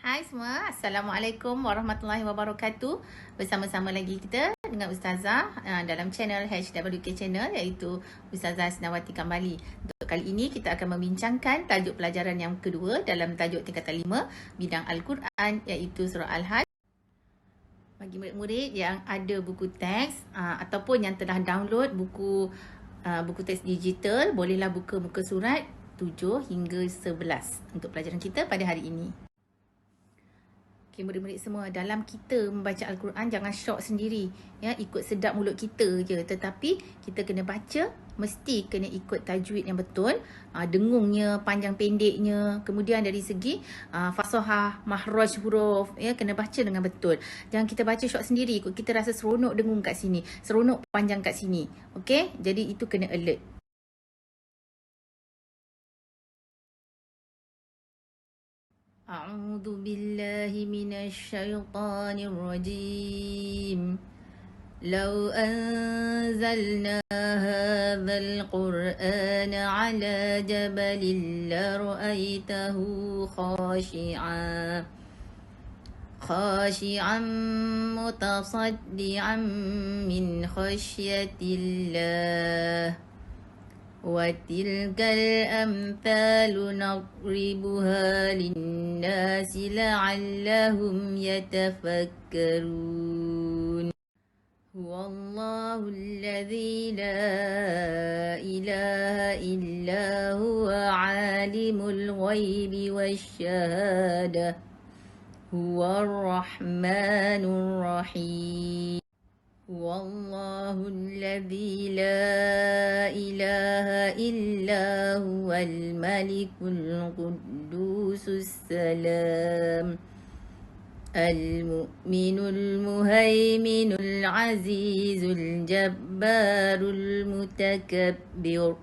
Hai semua, Assalamualaikum warahmatullahi wabarakatuh. Bersama-sama lagi kita dengan Ustazah dalam channel HWK Channel, iaitu Ustazah Asnawati Kambali. Untuk kali ini kita akan membincangkan tajuk pelajaran yang kedua dalam tajuk tingkatan 5 bidang Al-Quran, iaitu surah Al-Hajj. Bagi murid-murid yang ada buku teks ataupun yang telah download buku teks digital, bolehlah buka muka surat 7 hingga 11 untuk pelajaran kita pada hari ini. Okay, murid-murid semua, dalam kita membaca Al-Quran jangan syok sendiri, ya, ikut sedap mulut kita je, tetapi kita kena baca mesti kena ikut tajwid yang betul, dengungnya, panjang pendeknya, kemudian dari segi fasahah, mahraj huruf, ya, kena baca dengan betul. Jangan kita baca syok sendiri, ikut kita rasa seronok dengung kat sini, seronok panjang kat sini. Okey, jadi itu kena alert. أعوذ بالله من الشيطان الرجيم لو أنزلنا هذا القرآن على جبل لرأيته خاشعا متصدعا من خشية الله وتلك الأمثال نضربها للناس لعلهم يتفكرون هو الله الذي لا إله إلا هو عالم الغيب والشهادة هو الرحمن الرحيم والله الذي لا إله إلا هو الملك القدوس السلام المؤمن المهيمن العزيز الجبار المتكبر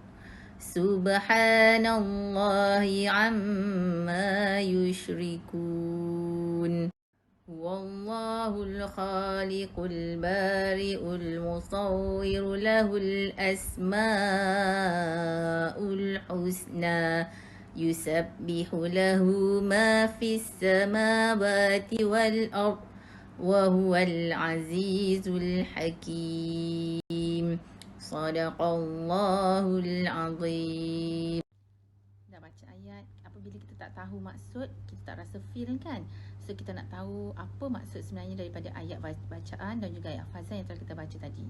سبحان الله عما يشركون والله الخالق البارئ المصور له الأسماء الحسنى يسبح له ما في السماوات والأرض وهو العزيز الحكيم صدق الله العظيم. Dah baca ayat, apabila kita tak tahu maksud, kita tak rasa feel kan? So kita nak tahu apa maksud sebenarnya daripada ayat bacaan dan juga ayat hafazan yang telah kita baca tadi.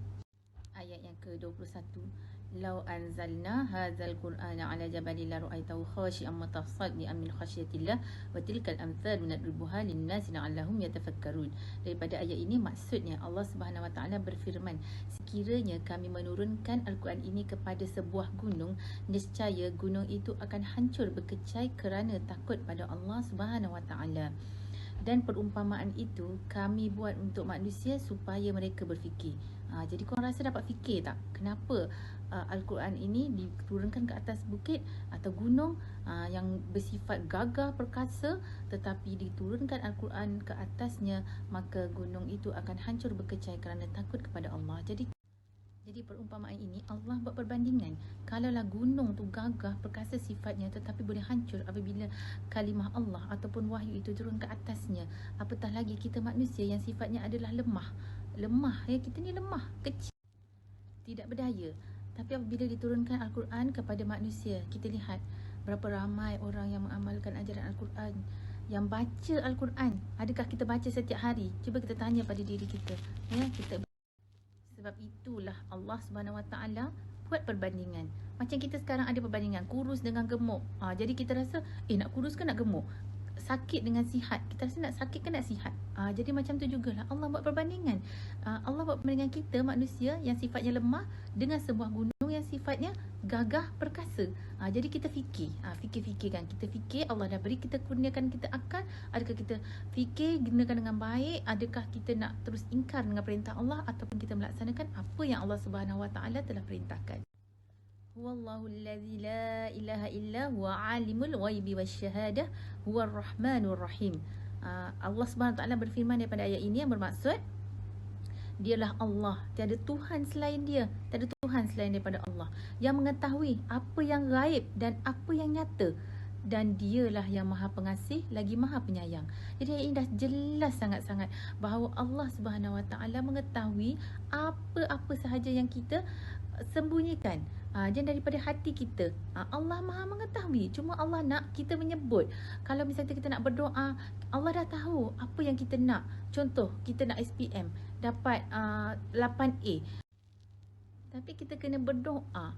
Ayat yang ke-21, Lau anzalna hadzal qur'ana ala jabalin la ra'aitahu khashi'an mutasaddian min khasyatillah wa tilkal amthal nadribuha lin-nasi la'allahum yatafakkarun. Daripada ayat ini maksudnya Allah Subhanahu Wa Taala berfirman, sekiranya kami menurunkan Al-Quran ini kepada sebuah gunung, nescaya gunung itu akan hancur berkecai kerana takut pada Allah Subhanahu Wa Taala. Dan perumpamaan itu kami buat untuk manusia supaya mereka berfikir. Jadi korang rasa dapat fikir tak? Kenapa Al-Quran ini diturunkan ke atas bukit atau gunung yang bersifat gagah perkasa, tetapi diturunkan Al-Quran ke atasnya, maka gunung itu akan hancur berkecai kerana takut kepada Allah. Jadi perumpamaan ini Allah buat perbandingan. Kalaulah gunung tu gagah perkasa sifatnya tetapi boleh hancur apabila kalimah Allah ataupun wahyu itu turun ke atasnya, apatah lagi kita manusia yang sifatnya adalah lemah, ya, kita ni lemah, kecil, tidak berdaya. Tapi apabila diturunkan Al-Quran kepada manusia, kita lihat berapa ramai orang yang mengamalkan ajaran Al-Quran, yang baca Al-Quran. Adakah kita baca setiap hari? Cuba kita tanya pada diri kita, ya, kita. Sebab itulah Allah Subhanahu Wa Taala buat perbandingan. Macam kita sekarang ada perbandingan kurus dengan gemuk. Jadi kita rasa nak kurus ke nak gemuk? Sakit dengan sihat. Kita rasa nak sakit ke nak sihat? Jadi macam tu jugalah Allah buat perbandingan. Allah buat perbandingan kita manusia yang sifatnya lemah dengan sebuah gunung yang sifatnya gagah perkasa. Jadi kita fikir, fikir-fikirkan. Kita fikir Allah dah beri kita, kurniakan kita akal. Adakah kita fikir gunakan dengan baik? Adakah kita nak terus ingkar dengan perintah Allah ataupun kita melaksanakan apa yang Allah Subhanahu Wa Taala telah perintahkan? Huwallahu allazi la ilaha illa huwa alimul ghaibi wasyahadah huwar rahmanur rahim. Allah Subhanahu Wa Taala berfirman daripada ayat ini yang bermaksud Dialah Allah, tiada Tuhan selain Dia, tiada Tuhan selain daripada Allah yang mengetahui apa yang gaib dan apa yang nyata. dan dialah yang maha pengasih lagi maha penyayang. Jadi ayat ini dah jelas sangat-sangat bahawa Allah Subhanahu Wa Taala mengetahui apa-apa sahaja yang kita sembunyikan. Dan daripada hati kita, Allah maha mengetahui. Cuma Allah nak kita menyebut. Kalau misalnya kita nak berdoa, Allah dah tahu apa yang kita nak. Contoh, kita nak SPM dapat 8A. Tapi kita kena berdoa.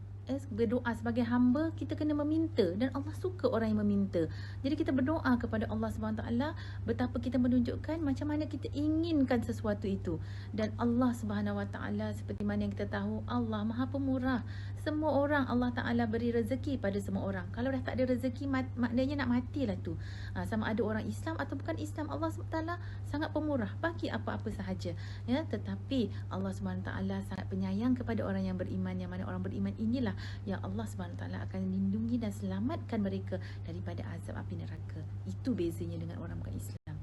Berdoa sebagai hamba, kita kena meminta, dan Allah suka orang yang meminta. Jadi kita berdoa kepada Allah Subhanahu Taala, betapa kita menunjukkan macam mana kita inginkan sesuatu itu. Dan Allah Subhanahu Taala, seperti mana yang kita tahu, Allah Maha Pemurah. Semua orang Allah Taala beri rezeki pada semua orang. Kalau dah tak ada rezeki, maknanya nak matilah tu. Sama ada orang Islam atau bukan Islam, Allah Subhanahu Taala sangat pemurah bagi apa-apa sahaja. Ya, tetapi Allah Subhanahu Taala sangat penyayang kepada orang yang beriman, yang mana orang beriman inilah yang Allah Subhanahu Taala akan lindungi dan selamatkan mereka daripada azab api neraka. Itu bezanya dengan orang bukan Islam.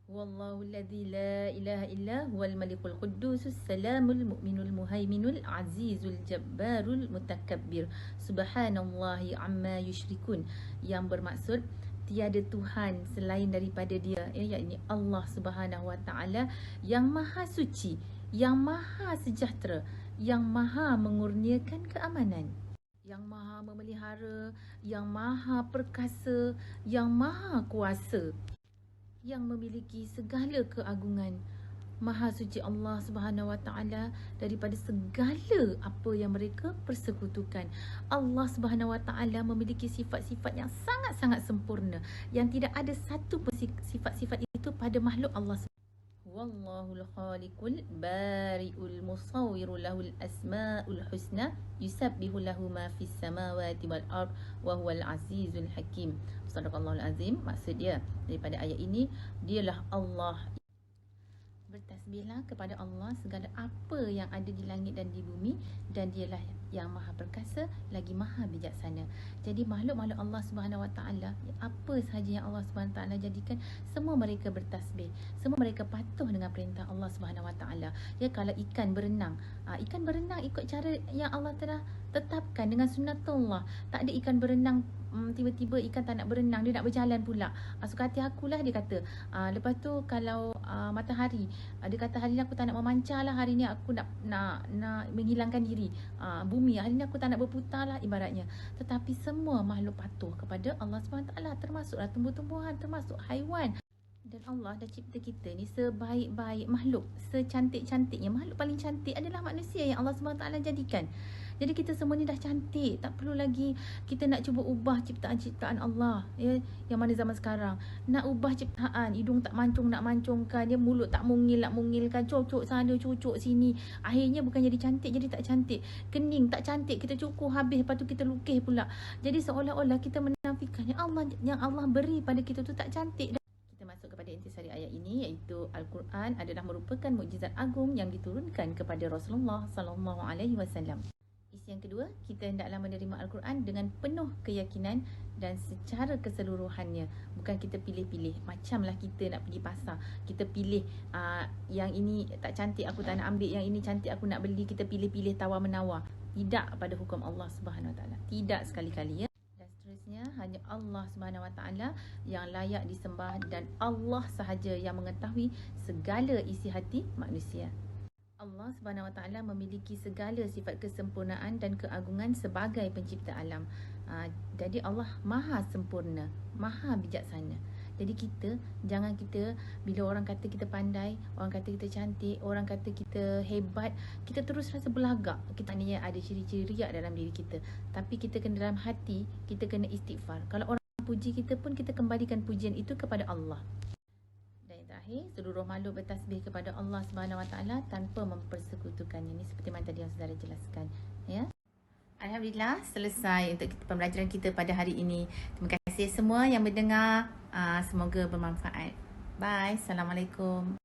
Wallahu alladhi la ilaha illa huwal malikul quddusus salamul mu'minul muhaiminul azizul jabbarul mutakabbir. Subhanallahi amma yusyrikun. Yang bermaksud tiada Tuhan selain daripada Dia, yakni Allah Subhanahu Wa Taala yang maha suci, yang maha sejahtera, yang maha mengurniakan keamanan, yang maha memelihara, yang maha perkasa, yang maha kuasa, yang memiliki segala keagungan. Maha suci Allah Subhanahu Wa Taala daripada segala apa yang mereka persekutukan. Allah Subhanahu Wa Taala memiliki sifat-sifat yang sangat-sangat sempurna, yang tidak ada satu pun sifat-sifat itu pada makhluk Allah. Wallahul khaliqul bari'ul musawwiru lahul asma'ul husna yusabbihu lahu ma fis samawati wal ard wa huwal azizul hakim. Sadaqallahul azim. Maksud dia daripada ayat ini, dialah Allah. Bertasbihlah kepada Allah segala apa yang ada di langit dan di bumi, dan dialah yang maha perkasa lagi maha bijaksana. Jadi makhluk-makhluk Allah Subhanahu Wa Taala, apa sahaja yang Allah Subhanahu Wa Taala jadikan, semua mereka bertasbih, semua mereka patuh dengan perintah Allah Subhanahu Wa Taala. Ya, kalau ikan berenang ikut cara yang Allah telah tetapkan dengan sunnatullah. Tak ada ikan berenang tiba-tiba ikan tak nak berenang, dia nak berjalan pula. Suka hati akulah, dia kata. Lepas tu kalau matahari, dia kata hari ni aku tak nak memancar lah, hari ni aku nak menghilangkan diri. Bumi, hari ni aku tak nak berputar lah, ibaratnya. Tetapi semua makhluk patuh kepada Allah SWT, termasuklah tumbuh-tumbuhan, termasuk haiwan. Dan Allah dah cipta kita ni sebaik-baik makhluk, secantik-cantiknya. Makhluk paling cantik adalah manusia yang Allah SWT jadikan. Jadi kita semua ni dah cantik, tak perlu lagi kita nak cuba ubah ciptaan-ciptaan Allah, ya, yang mana zaman sekarang nak ubah ciptaan, hidung tak mancung nak mancungkan, ya, mulut tak mungil nak mungilkan, cocok sana cocok sini, akhirnya bukan jadi cantik jadi tak cantik. Kening tak cantik, kita cukur habis, lepas tu kita lukis pula. Jadi seolah-olah kita menafikan yang Allah beri pada kita tu tak cantik. Kita masuk kepada intisari ayat ini, iaitu Al-Quran adalah merupakan mukjizat agung yang diturunkan kepada Rasulullah sallallahu alaihi wasallam. Isi yang kedua, kita hendaklah menerima Al-Quran dengan penuh keyakinan dan secara keseluruhannya. Bukan kita pilih-pilih. Macamlah kita nak pergi pasar, kita pilih yang ini tak cantik aku tak nak ambil, yang ini cantik aku nak beli. Kita pilih-pilih tawar-menawar. Tidak pada hukum Allah Subhanahu Wa Taala. Tidak sekali-kali, ya. Dan seterusnya, hanya Allah Subhanahu Wa Taala yang layak disembah, dan Allah sahaja yang mengetahui segala isi hati manusia. Allah Subhanahu Wa Taala memiliki segala sifat kesempurnaan dan keagungan sebagai pencipta alam. Jadi Allah maha sempurna, maha bijaksana. Jadi jangan kita bila orang kata kita pandai, orang kata kita cantik, orang kata kita hebat, kita terus rasa belagak. Kita ni ada ciri-ciri riak dalam diri kita. Tapi kita kena dalam hati, kita kena istighfar. Kalau orang puji kita pun, kita kembalikan pujian itu kepada Allah. Seluruh makhluk bertasbih kepada Allah Subhanahu Wa Taala tanpa mempersekutukannya. Ini seperti mana tadi yang saudara jelaskan, ya. Alhamdulillah, selesai untuk pembelajaran kita pada hari ini. Terima kasih semua yang mendengar. Semoga bermanfaat. Bye. Assalamualaikum.